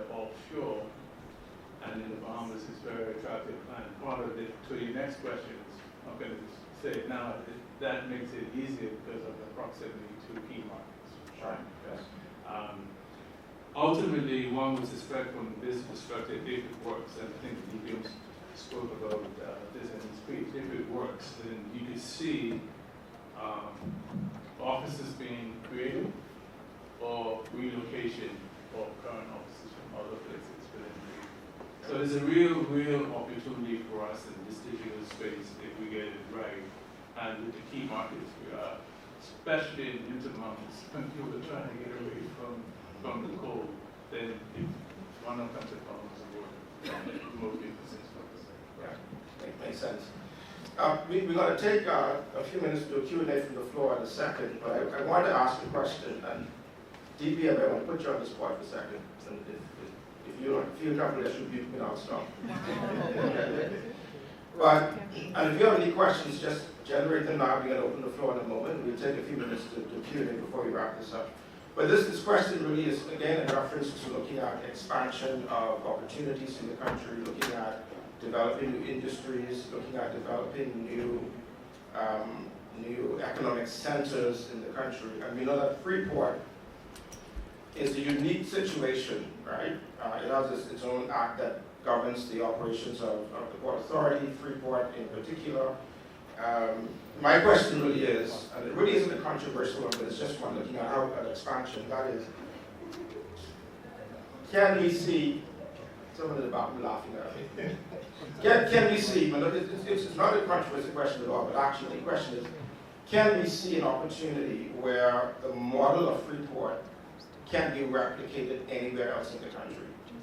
they're offshore, and in the Bahamas it's very attractive. And part of it, to your next question, is, I'm going to say it now, that makes it easier because of the proximity to key markets. Sure. Yes. Ultimately, one would suspect from this perspective, if it works, and I think Williams spoke about this in his speech, if it works, then you can see offices being created or relocation of current offices from other places within the region. So there's a real opportunity for us in this digital space if we get it right. And with the key markets we are, especially in intermountains, when people are trying to get away from the cold, then if one of them comes to problems of work, most people say so. Yeah, makes sense. We're going to take a few minutes to do a Q&A from the floor in a second, but I want to ask a question, and DP, I want to put you on the spot for a second. And if you don't feel comfortable, that should be, I'll stop. But, and if you have any questions, just generate them now. We're going to open the floor in a moment. We'll take a few minutes to Q&A before we wrap this up. But this question really is, again, in reference to looking at expansion of opportunities in the country, looking at developing new industries, looking at developing new economic centers in the country. And we know that Freeport is a unique situation, right? It has its own act that governs the operations of the Port Authority, Freeport in particular. My question really is, and it really isn't a controversial one, but it's just one looking at how an expansion, that is, can we see, someone in the back laughing at me, can we see, it's not a controversial question at all, but actually the question is, can we see an opportunity where the model of Freeport can be replicated anywhere else in the country?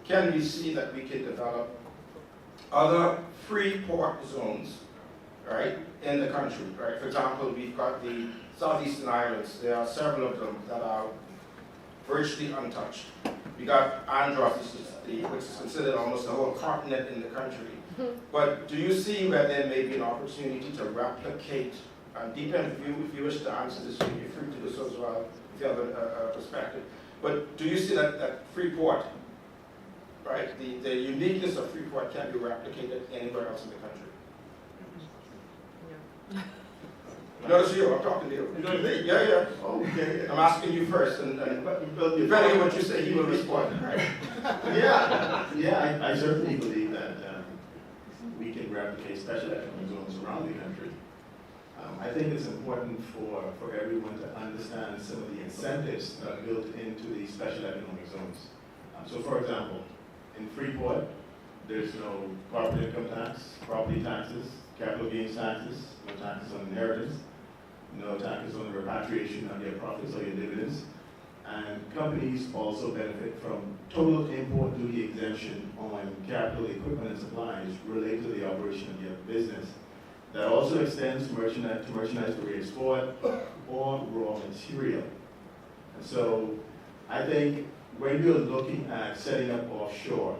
Can we see that we can develop other free port zones, right, in the country, right? For example, we've got the Southeastern Islands. There are several of them that are virtually untouched. We got Andros, which is considered almost the whole continent in the country. But do you see where there may be an opportunity to replicate, and depend if you wish to answer this, you'll be free to do so as well, if you have a perspective. But do you see that Freeport, right, the uniqueness of Freeport can be replicated anywhere else in the country? No, it's you. I'm talking to you. You know me? Yeah. Okay. I'm asking you first, and depending on what you say, he will respond. Right? Yeah. I certainly believe that we can replicate special economic zones around the country. I think it's important for everyone to understand some of the incentives that are built into these special economic zones. So, for example, in Freeport, there's no corporate income tax, property taxes, capital gains taxes, no taxes on inheritance, no taxes on the repatriation of your profits or your dividends. And companies also benefit from total import duty exemption on capital equipment and supplies related to the operation of your business. That also extends to merchandise for export or raw material. And so I think when you're looking at setting up offshore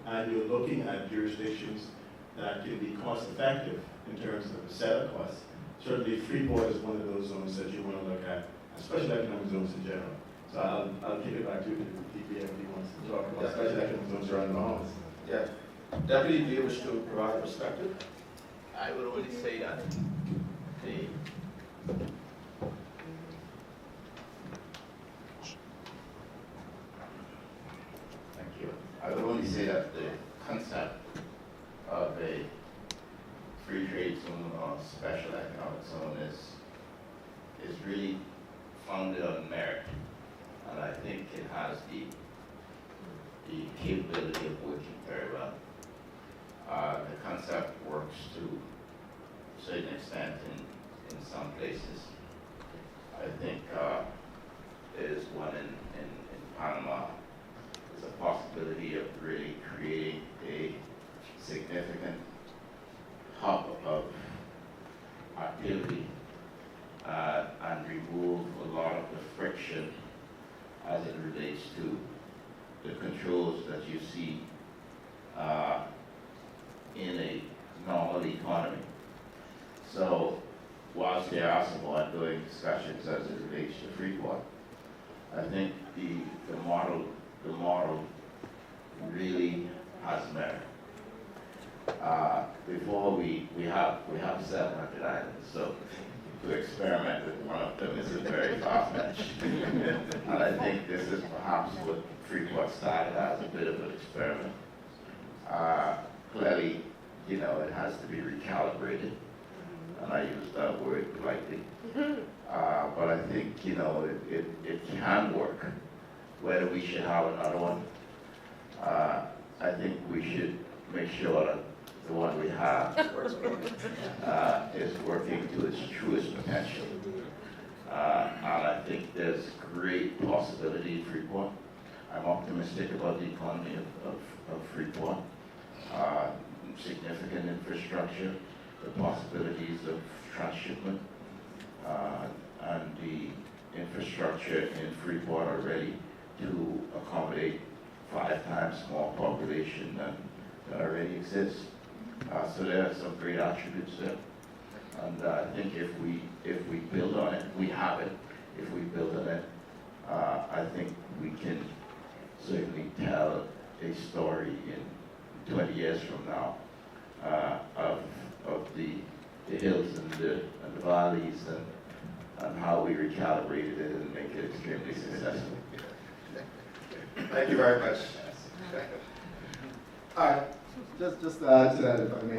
and you're looking at jurisdictions that can be cost effective in terms of the setup costs, certainly Freeport is one of those zones that you want to look at, special economic zones in general. So I'll kick it back to DP if he wants to talk about special economic zones around the Bahamas. Yeah. Deputy, do you wish to provide a perspective? I would only say that the I would only say that the concept of a free trade zone or special economic zone is really founded on merit, and I think it has the capability of working very well. The concept works to a certain extent in some places. I think there's one in Panama. There's a possibility of really creating a significant hub of activity and remove a lot of the friction as it relates to the controls that you see in a normal economy. So whilst there are some ongoing discussions as it relates to Freeport, I think the model we have 700 islands, so to experiment with one of them is very far-fetched. And I think this is perhaps what Freeport started as, a bit of an experiment. Clearly, you know, it has to be recalibrated, and I use that word politely. But I think, you know, it can work. Whether we should have another one, I think we should make sure that the one we have is working to its truest potential. And I think there's great possibility in Freeport. I'm optimistic about the economy of Freeport. Significant infrastructure, the possibilities of transshipment, and the infrastructure in Freeport are ready to accommodate 5 times more population than already exists. So there are some great attributes there. And I think if we build on it, we have it. If we build on it, I think we can certainly tell a story in 20 years from now of the hills and the valleys and how we recalibrated it and make it extremely successful. Thank you very much. Just to add to that, if I may,